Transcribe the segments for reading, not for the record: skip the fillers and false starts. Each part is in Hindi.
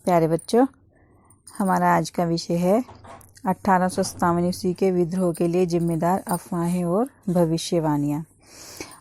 प्यारे बच्चों, हमारा आज का विषय है 1857 ईस्वी के विद्रोह के लिए जिम्मेदार अफवाहें और भविष्यवाणियाँ।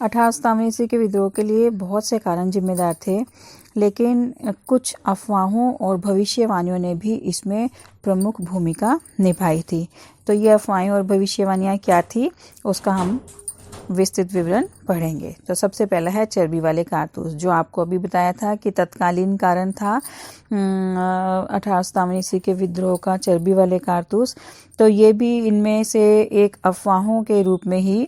1857 ईस्वी के विद्रोह के लिए बहुत से कारण जिम्मेदार थे, लेकिन कुछ अफवाहों और भविष्यवाणियों ने भी इसमें प्रमुख भूमिका निभाई थी। तो ये अफवाहें और भविष्यवाणियाँ क्या थी, उसका हम विस्तृत विवरण पढ़ेंगे। तो सबसे पहला है चर्बी वाले कारतूस, जो आपको अभी बताया था कि तत्कालीन कारण था 1857 ईस्वी के विद्रोह का चर्बी वाले कारतूस। तो ये भी इनमें से एक अफवाहों के रूप में ही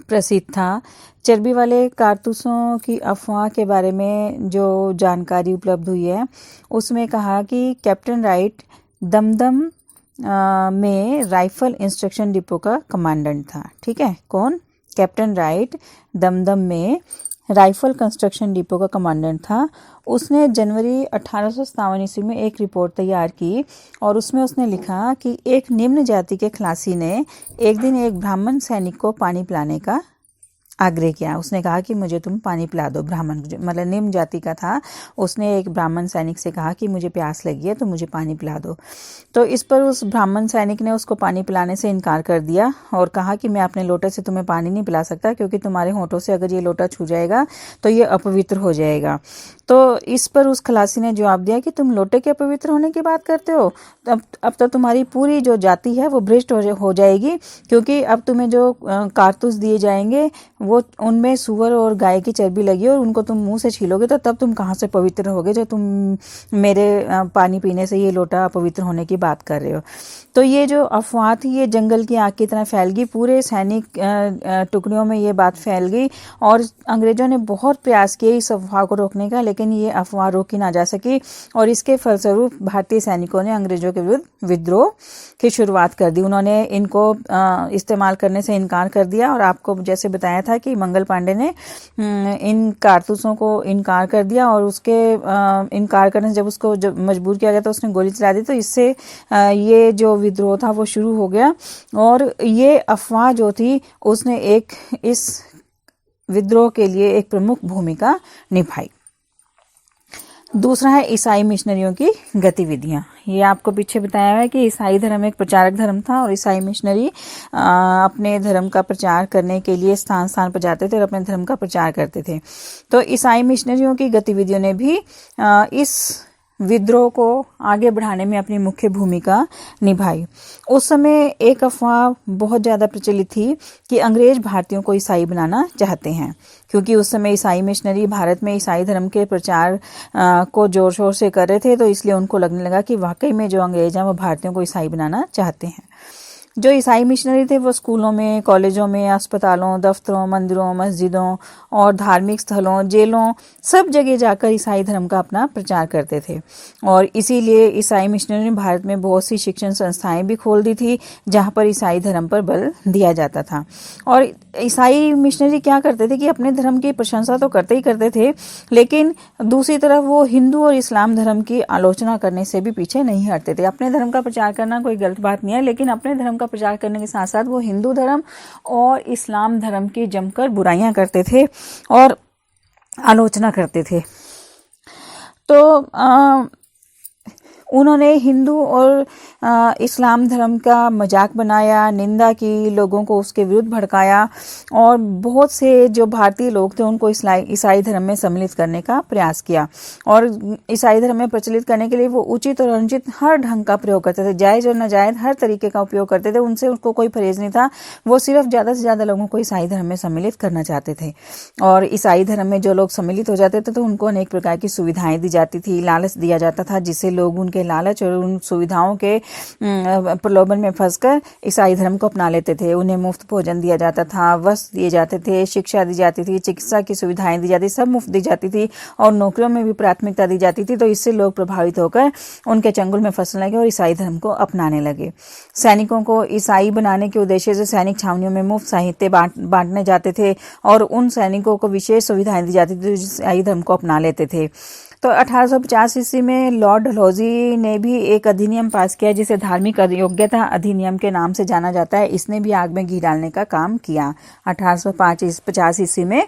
प्रसिद्ध था। चर्बी वाले कारतूसों की अफवाह के बारे में जो जानकारी उपलब्ध हुई है, उसमें कहा कि कैप्टन राइट दमदम में राइफल इंस्ट्रक्शन डिपो का कमांडेंट था। ठीक है, कौन? कैप्टन राइट दमदम में राइफल कंस्ट्रक्शन डिपो का कमांडेंट था। उसने जनवरी 1857 ईस्वी में एक रिपोर्ट तैयार की और उसमें उसने लिखा कि एक निम्न जाति के खलासी ने एक दिन एक ब्राह्मण सैनिक को पानी पिलाने का आग्रह किया। उसने कहा कि मुझे तुम पानी पिला दो। ब्राह्मण मतलब निम्न जाति का था। उसने एक ब्राह्मण सैनिक से कहा कि मुझे प्यास लगी है तो मुझे पानी पिला दो। तो इस पर उस ब्राह्मण सैनिक ने उसको पानी पिलाने से इनकार कर दिया और कहा कि मैं अपने लोटे से तुम्हें पानी नहीं पिला सकता, क्योंकि तुम्हारे होठों से अगर ये लोटा छू जाएगा तो ये अपवित्र हो जाएगा। तो इस पर उस खलासी ने जवाब दिया कि तुम लोटे के अपवित्र होने की बात करते हो, अब तो तुम्हारी पूरी जो जाति है वो भ्रष्ट हो जाएगी, क्योंकि अब तुम्हें जो कारतूस दिए जाएंगे वो उनमें सुअर और गाय की चर्बी लगी और उनको तुम मुंह से छीलोगे तो तब तुम कहाँ से पवित्र होगे, जो तुम मेरे पानी पीने से ये लोटा अपवित्र होने की बात कर रहे हो। तो ये जो अफवाह थी ये जंगल की आग की तरह फैल गई। पूरे सैनिक टुकड़ियों में ये बात फैल गई और अंग्रेजों ने बहुत प्रयास किए इस अफवाह को रोकने का, लेकिन ये अफवाह रोकी ना जा सकी और इसके फलस्वरूप भारतीय सैनिकों ने अंग्रेजों के विरुद्ध विद्रोह की शुरुआत कर दी। उन्होंने इनको इस्तेमाल करने से इनकार कर दिया और आपको जैसे बताया था कि मंगल पांडे ने इन कारतूसों को इनकार कर दिया और उसके इनकार करने से जब उसको मजबूर किया गया तो उसने गोली चला दी। तो इससे ये जो विद्रोह था वो शुरू हो गया और ये अफवाह जो थी उसने इस विद्रोह के लिए एक प्रमुख भूमिका निभाई। दूसरा है ईसाई मिशनरियों की गतिविधियां। ये आपको पीछे बताया है कि ईसाई धर्म एक प्रचारक धर्म था और ईसाई मिशनरी अपने धर्म का प्रचार करने के लिए स्थान स्थान पर जाते थे और अपने धर्म का प्रचार करते थे। तो ईसाई मिशनरियों की गतिविधियों ने भी इस विद्रोह को आगे बढ़ाने में अपनी मुख्य भूमिका निभाई। उस समय एक अफवाह बहुत ज़्यादा प्रचलित थी कि अंग्रेज भारतीयों को ईसाई बनाना चाहते हैं, क्योंकि उस समय ईसाई मिशनरी भारत में ईसाई धर्म के प्रचार को जोर शोर से कर रहे थे। तो इसलिए उनको लगने लगा कि वाकई में जो अंग्रेज हैं वो भारतीयों को ईसाई बनाना चाहते हैं। जो ईसाई मिशनरी थे वो स्कूलों में, कॉलेजों में, अस्पतालों, दफ्तरों, मंदिरों, मस्जिदों और धार्मिक स्थलों, जेलों, सब जगह जाकर ईसाई धर्म का अपना प्रचार करते थे। और इसीलिए ईसाई मिशनरी ने भारत में बहुत सी शिक्षण संस्थाएं भी खोल दी थी जहां पर ईसाई धर्म पर बल दिया जाता था। और ईसाई मिशनरी क्या करते थे कि अपने धर्म की प्रशंसा तो करते ही करते थे, लेकिन दूसरी तरफ वो हिंदू और इस्लाम धर्म की आलोचना करने से भी पीछे नहीं हटते थे। अपने धर्म का प्रचार करना कोई गलत बात नहीं है, लेकिन अपने धर्म का प्रचार करने के साथ साथ वो हिंदू धर्म और इस्लाम धर्म की जमकर बुराइयां करते थे और आलोचना करते थे। तो उन्होंने हिंदू और इस्लाम धर्म का मजाक बनाया, निंदा की, लोगों को उसके विरुद्ध भड़काया और बहुत से जो भारतीय लोग थे उनको ईसाई धर्म में सम्मिलित करने का प्रयास किया। और ईसाई धर्म में प्रचलित करने के लिए वो उचित और अनुचित हर ढंग का प्रयोग करते थे, जायज़ और नाजायज़ हर तरीके का उपयोग करते थे। उनसे उसको कोई परहेज नहीं था। वो सिर्फ ज़्यादा से ज़्यादा लोगों को ईसाई धर्म में सम्मिलित करना चाहते थे। और ईसाई धर्म में जो लोग सम्मिलित हो जाते थे तो उनको अनेक प्रकार की सुविधाएं दी जाती थी, लालच दिया जाता था, जिससे लोग उनके लालच और उन सुविधाओं के प्रलोभन में फंसकर ईसाई धर्म को अपना लेते थे। उन्हें मुफ्त भोजन दिया जाता था, वस्त्र दिए जाते थे, शिक्षा दी जाती थी, चिकित्सा की सुविधाएं दी जाती, सब मुफ्त दी जाती थी और नौकरियों में भी प्राथमिकता दी जाती थी। तो इससे लोग प्रभावित होकर उनके चंगुल में फंसने लगे और ईसाई धर्म को अपनाने लगे। सैनिकों को ईसाई बनाने के उद्देश्य से सैनिक छावनियों में मुफ्त साहित्य बांटने जाते थे और उन सैनिकों को विशेष सुविधाएं दी जाती थी जो ईसाई धर्म को अपना लेते थे। तो 1850 ईस्वी में लॉर्ड डलहौजी ने भी एक अधिनियम पास किया जिसे धार्मिक योग्यता अधिनियम के नाम से जाना जाता है। इसने भी आग में घी डालने का काम किया। 1850 ईस्वी में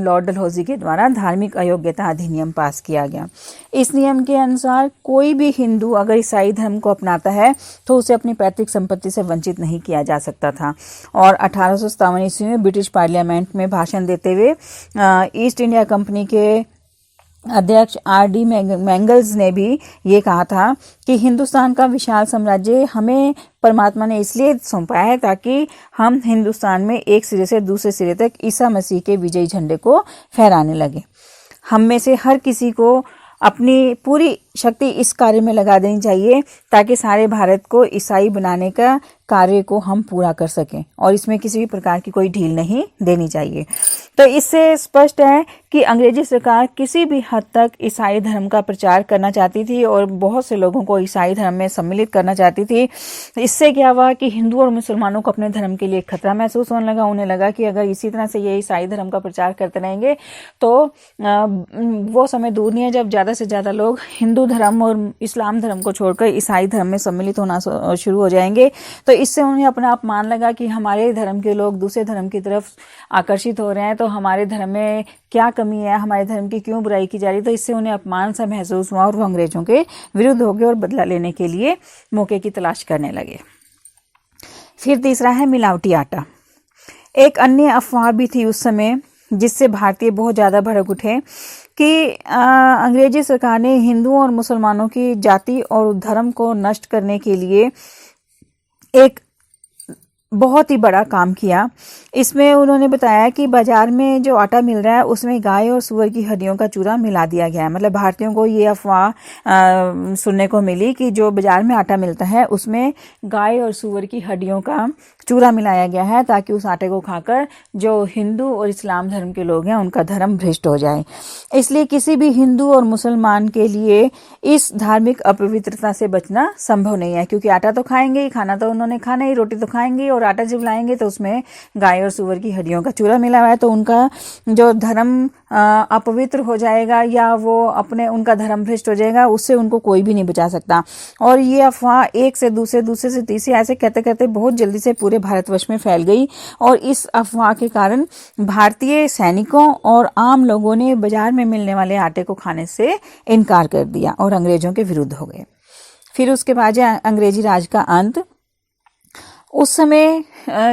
लॉर्ड डलहौजी के द्वारा धार्मिक अयोग्यता अधिनियम पास किया गया। इस नियम के अनुसार कोई भी हिंदू अगर ईसाई धर्म को अपनाता है तो उसे अपनी पैतृक संपत्ति से वंचित नहीं किया जा सकता था। और 1857 ईस्वी में ब्रिटिश पार्लियामेंट में भाषण देते हुए ईस्ट इंडिया कंपनी के अध्यक्ष R.D. मैंगल्स ने भी ये कहा था कि हिंदुस्तान का विशाल साम्राज्य हमें परमात्मा ने इसलिए सौंपा है ताकि हम हिंदुस्तान में एक सिरे से दूसरे सिरे तक ईसा मसीह के विजयी झंडे को फहराने लगे। हम में से हर किसी को अपनी पूरी शक्ति इस कार्य में लगा देनी चाहिए ताकि सारे भारत को ईसाई बनाने का कार्य को हम पूरा कर सकें और इसमें किसी भी प्रकार की कोई ढील नहीं देनी चाहिए। तो इससे स्पष्ट है कि अंग्रेजी सरकार किसी भी हद तक ईसाई धर्म का प्रचार करना चाहती थी और बहुत से लोगों को ईसाई धर्म में सम्मिलित करना चाहती थी। इससे क्या हुआ कि हिंदू और मुसलमानों को अपने धर्म के लिए खतरा महसूस होने लगा। उन्हें लगा कि अगर इसी तरह से ये ईसाई धर्म का प्रचार करते रहेंगे तो वो समय दूर नहीं है जब ज़्यादा से ज़्यादा लोग हिंदू धर्म और इस्लाम धर्म को छोड़कर ईसाई धर्म में सम्मिलित होना शुरू हो जाएंगे। तो इससे उन्हें अपना आप मान लगा कि हमारे धर्म के लोग दूसरे धर्म की तरफ आकर्षित हो रहे हैं, तो हमारे धर्म में क्या कमी है, हमारे धर्म की क्यों बुराई की जा रही। तो इससे उन्हें अपमान सा महसूस हुआ और वो अंग्रेजों के विरुद्ध हो गए और बदला लेने के लिए मौके की तलाश करने लगे। फिर तीसरा है मिलावटी आटा। एक अन्य अफवाह भी थी उस समय जिससे भारतीय बहुत ज़्यादा भड़क उठे कि अंग्रेजी सरकार ने हिंदुओं और मुसलमानों की जाति और धर्म को नष्ट करने के लिए एक बहुत ही बड़ा काम किया। इसमें उन्होंने बताया कि बाजार में जो आटा मिल रहा है उसमें गाय और सूअर की हड्डियों का चूरा मिला दिया गया है। मतलब भारतीयों को ये अफवाह सुनने को मिली कि जो बाजार में आटा मिलता है उसमें गाय और सूअर की हड्डियों का चूरा मिलाया गया है ताकि उस आटे को खाकर जो हिंदू और इस्लाम धर्म के लोग हैं उनका धर्म भ्रष्ट हो जाए। इसलिए किसी भी हिंदू और मुसलमान के लिए इस धार्मिक अपवित्रता से बचना संभव नहीं है, क्योंकि आटा तो खाएंगे ही, खाना तो उन्होंने खाना ही, रोटी तो खाएंगे, और आटा जब लाएंगे तो उसमें गाय और सूअर की हड्डियों का चूरा मिला हुआ है, तो उनका जो धर्म अपवित्र हो जाएगा या वो उनका धर्म भ्रष्ट हो जाएगा, उससे उनको कोई भी नहीं बचा सकता। और ये अफवाह एक से दूसरे से तीसरे ऐसे कहते कहते बहुत जल्दी से पूरे भारतवर्ष में फैल गई और इस अफवाह के कारण भारतीय सैनिकों और आम लोगों ने बाजार में मिलने वाले आटे को खाने से इनकार कर दिया और अंग्रेजों के विरुद्ध हो गए। फिर उसके बाद अंग्रेजी राज का अंत। उस समय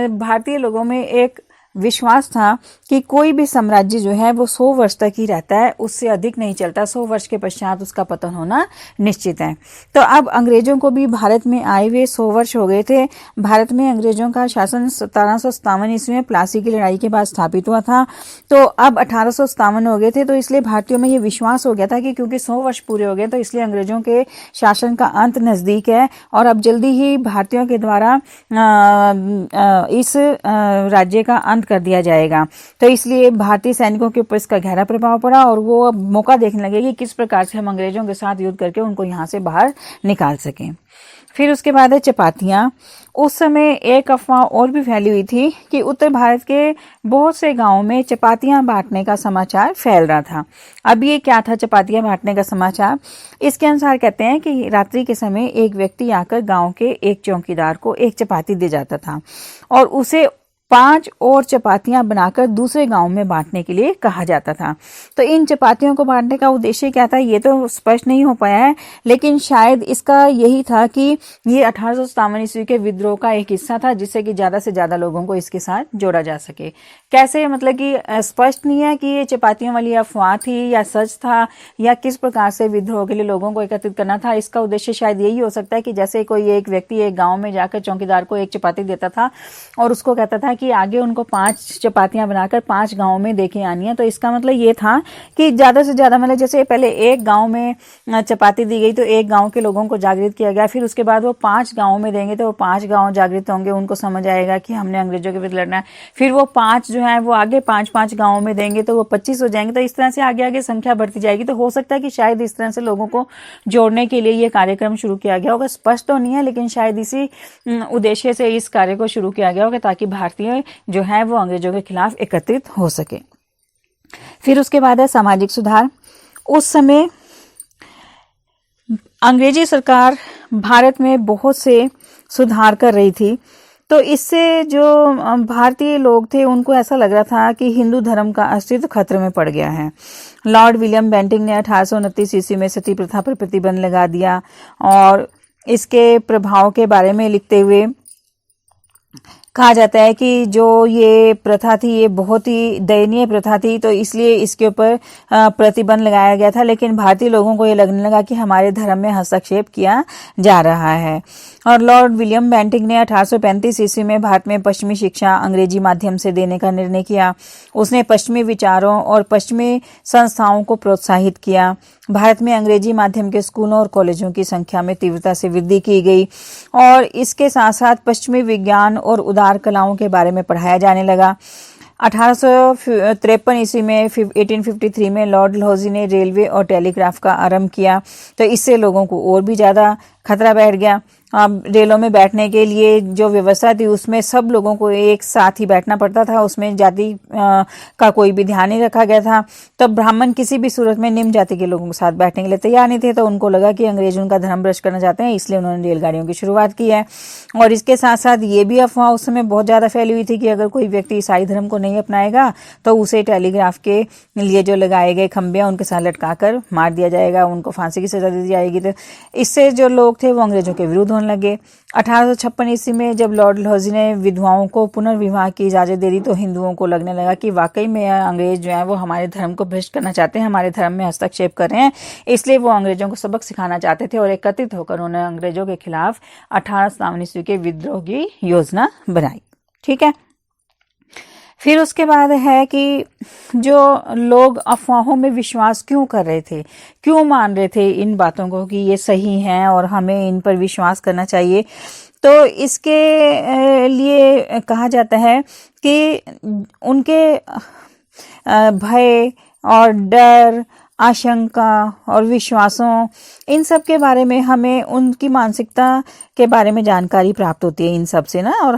भारतीय लोगों में एक विश्वास था कि कोई भी साम्राज्य जो है वो 100 वर्ष तक ही रहता है, उससे अधिक नहीं चलता। 100 वर्ष के पश्चात उसका पतन होना निश्चित है। तो अब अंग्रेजों को भी भारत में आए हुए 100 वर्ष हो गए थे। भारत में अंग्रेजों का शासन 1757 ईस्वी में प्लासी की लड़ाई के बाद स्थापित हुआ था, तो अब 1857 हो गए थे। तो इसलिए भारतीयों में ये विश्वास हो गया था कि क्योंकि 100 वर्ष पूरे हो गए तो इसलिए अंग्रेजों के शासन का अंत नजदीक है और अब जल्दी ही भारतीयों के द्वारा इस राज्य का अंत कर दिया जाएगा। तो इसलिए भारतीय सैनिकों के ऊपर इसका गहरा प्रभाव पड़ा और वो अब मौका देखने लगे कि किस प्रकार से हम अंग्रेजों के साथ युद्ध करके उनको यहाँ से बाहर निकाल सकें। फिर उसके बाद है चपातियाँ। उस समय एक अफवाह और भी फैली हुई थी कि उत्तर भारत के बहुत से गांवों में चपातियाँ बांटने का समाचार फैल रहा था। अब ये क्या था चपातियाँ बांटने का समाचार? इसके अनुसार कहते हैं कि रात्रि के समय एक व्यक्ति आकर गांव के एक चौकीदार को एक चपाती दे जाता था और उसे 5 और चपातियां बनाकर दूसरे गांव में बांटने के लिए कहा जाता था। तो इन चपातियों को बांटने का उद्देश्य क्या था ये तो स्पष्ट नहीं हो पाया है, लेकिन शायद इसका यही था कि ये 1857 ईस्वी के विद्रोह का एक हिस्सा था जिससे कि ज्यादा से ज्यादा लोगों को इसके साथ जोड़ा जा सके। कैसे, मतलब कि स्पष्ट नहीं है कि ये चपातियों वाली अफवाह थी या सच था या किस प्रकार से विद्रोह के लिए लोगों को एकत्रित करना था। इसका उद्देश्य शायद यही हो सकता है कि जैसे कोई एक व्यक्ति एक गाँव में जाकर चौकीदार को एक चपाती देता था और उसको कहता था कि आगे उनको 5 चपातियां बनाकर 5 गांवों में देके आनी है। तो इसका मतलब ये था कि ज्यादा से ज्यादा, मतलब जैसे पहले एक गांव में चपाती दी गई तो एक गांव के लोगों को जागृत किया गया, फिर उसके बाद वो 5 गांवों में देंगे तो वो 5 गांव जागृत होंगे, उनको समझ आएगा कि हमने अंग्रेजों के विरुद्ध लड़ना है। फिर वो 5 जो है वो आगे 5-5 गांवों में देंगे तो वो 25 हो जाएंगे। तो इस तरह से आगे आगे संख्या बढ़ती जाएगी। तो हो सकता है कि शायद इस तरह से लोगों को जोड़ने के लिए ये कार्यक्रम शुरू किया गया होगा। स्पष्ट तो नहीं है, लेकिन शायद इसी उद्देश्य से इस कार्य को शुरू किया गया होगा ताकि भारतीय जो है वो अंग्रेजों के खिलाफ एकत्रित हो सके। फिर उसके बाद है सामाजिक सुधार। उस समय अंग्रेजी सरकार भारत में बहुत से सुधार कर रही थी। तो इससे जो भारतीय लोग थे उनको ऐसा लग रहा था कि हिंदू धर्म का अस्तित्व खतरे में पड़ गया है। लॉर्ड विलियम बेंटिंक ने 1829 ईस्वी में सती प्रथा पर प्रतिबंध लगा दिया और इसके प्रभाव के बारे में लिखते हुए कहा जाता है कि जो ये प्रथा थी ये बहुत ही दयनीय प्रथा थी, तो इसलिए इसके ऊपर प्रतिबंध लगाया गया था। लेकिन भारतीय लोगों को ये लगने लगा कि हमारे धर्म में हस्तक्षेप किया जा रहा है। और लॉर्ड विलियम बेंटिंक ने 1835 ईस्वी में भारत में पश्चिमी शिक्षा अंग्रेजी माध्यम से देने का निर्णय किया। उसने पश्चिमी विचारों और पश्चिमी संस्थाओं को प्रोत्साहित किया। भारत में अंग्रेजी माध्यम के स्कूलों और कॉलेजों की संख्या में तीव्रता से वृद्धि की गई और इसके साथ साथ पश्चिमी विज्ञान और उदार कलाओं के बारे में पढ़ाया जाने लगा। 1853 ईस्वी में 1853 में लॉर्ड डलहौजी ने रेलवे और टेलीग्राफ का आरंभ किया, तो इससे लोगों को और भी ज़्यादा खतरा बैठ गया। रेलों में बैठने के लिए जो व्यवस्था थी उसमें सब लोगों को एक साथ ही बैठना पड़ता था, उसमें जाति का कोई भी ध्यान नहीं रखा गया था। तो ब्राह्मण किसी भी सूरत में निम्न जाति के लोगों के साथ बैठने के लिए तैयार नहीं थे, तो उनको लगा कि अंग्रेज उनका धर्म भ्रष्ट करना चाहते हैं, इसलिए उन्होंने रेलगाड़ियों की शुरुआत की है। और इसके साथ साथ ये भी अफवाह उस समय बहुत ज़्यादा फैली हुई थी कि अगर कोई व्यक्ति ईसाई धर्म को नहीं अपनाएगा तो उसे टेलीग्राफ के लिए जो लगाए गए खंभे उनके साथ लटका कर मार दिया जाएगा, उनको फांसी की सजा दी जाएगी। तो इससे जो लोग थे वो अंग्रेजों के विरुद्ध होने लगे। 1856 ईस्वी में जब लॉर्ड डलहौजी ने विधवाओं को पुनर्विवाह की इजाजत दे दी तो हिंदुओं को लगने लगा कि वाकई में अंग्रेज जो है वो हमारे धर्म को भ्रष्ट करना चाहते हैं, हमारे धर्म में हस्तक्षेप कर रहे हैं, इसलिए वो अंग्रेजों को सबक सिखाना चाहते थे और एकत्रित होकर उन्होंने अंग्रेजों के खिलाफ 1857 ईस्वी के विद्रोह की योजना बनाई। ठीक है, फिर उसके बाद है कि जो लोग अफवाहों में विश्वास क्यों कर रहे थे, क्यों मान रहे थे इन बातों को कि ये सही हैं और हमें इन पर विश्वास करना चाहिए। तो इसके लिए कहा जाता है कि उनके भय और डर, आशंका और विश्वासों, इन सब के बारे में हमें उनकी मानसिकता के बारे में जानकारी प्राप्त होती है इन सब से ना। और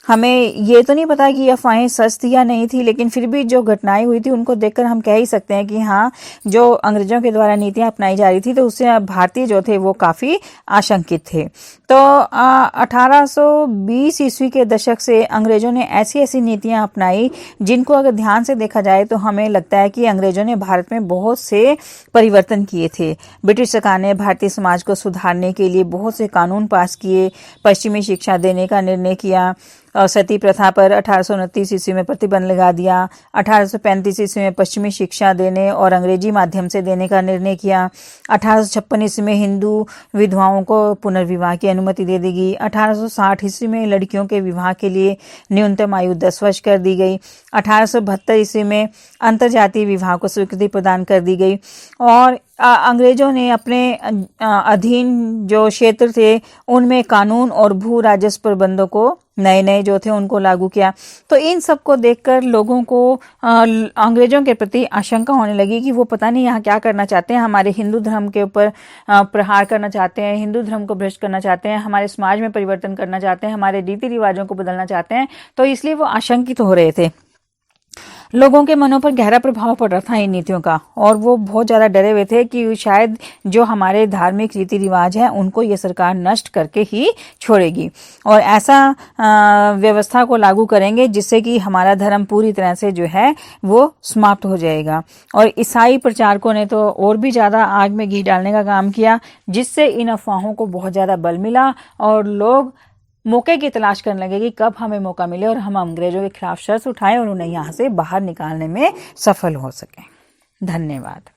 हमें ये तो नहीं पता कि ये अफवाहें सच थी या नहीं थी, लेकिन फिर भी जो घटनाएं हुई थी उनको देखकर हम कह ही सकते हैं कि हाँ, जो अंग्रेजों के द्वारा नीतियां अपनाई जा रही थी तो उससे भारतीय जो थे वो काफ़ी आशंकित थे। तो 1820 ईस्वी के दशक से अंग्रेजों ने ऐसी ऐसी नीतियां अपनाई जिनको अगर ध्यान से देखा जाए तो हमें लगता है कि अंग्रेजों ने भारत में बहुत से परिवर्तन किए थे। ब्रिटिश सरकार ने भारतीय समाज को सुधारने के लिए बहुत से कानून पास किए, पश्चिमी शिक्षा देने का निर्णय किया, सती प्रथा पर 1829 ईस्वी में प्रतिबंध लगा दिया, 1835 ईस्वी में पश्चिमी शिक्षा देने और अंग्रेजी माध्यम से देने का निर्णय किया, 1856 ईस्वी में हिंदू विधवाओं को पुनर्विवाह की अनुमति दे दी गई, 1860 ईस्वी में लड़कियों के विवाह के लिए न्यूनतम आयु 10 वर्ष कर दी गई, 1872 ईस्वी में अंतर्जातीय विवाह को स्वीकृति प्रदान कर दी गई और अंग्रेजों ने अपने अधीन जो क्षेत्र थे उनमें कानून और भू राजस्व प्रबंधों को नए नए जो थे उनको लागू किया। तो इन सब को देखकर लोगों को अंग्रेजों के प्रति आशंका होने लगी कि वो पता नहीं यहाँ क्या करना चाहते हैं, हमारे हिंदू धर्म के ऊपर प्रहार करना चाहते हैं, हिंदू धर्म को भ्रष्ट करना चाहते हैं, हमारे समाज में परिवर्तन करना चाहते हैं, हमारे रीति रिवाजों को बदलना चाहते हैं। तो इसलिए वो आशंकित हो रहे थे। लोगों के मनों पर गहरा प्रभाव पड़ रहा था इन नीतियों का और वो बहुत ज़्यादा डरे हुए थे कि शायद जो हमारे धार्मिक रीति रिवाज हैं उनको ये सरकार नष्ट करके ही छोड़ेगी और ऐसा व्यवस्था को लागू करेंगे जिससे कि हमारा धर्म पूरी तरह से जो है वो समाप्त हो जाएगा। और ईसाई प्रचारकों ने तो और भी ज़्यादा आग में घी डालने का काम किया, जिससे इन अफवाहों को बहुत ज़्यादा बल मिला और लोग मौके की तलाश करने लगे कि कब हमें मौका मिले और हम अंग्रेजों के खिलाफ शर्त उठाएं और उन्हें यहाँ से बाहर निकालने में सफल हो सकें। धन्यवाद।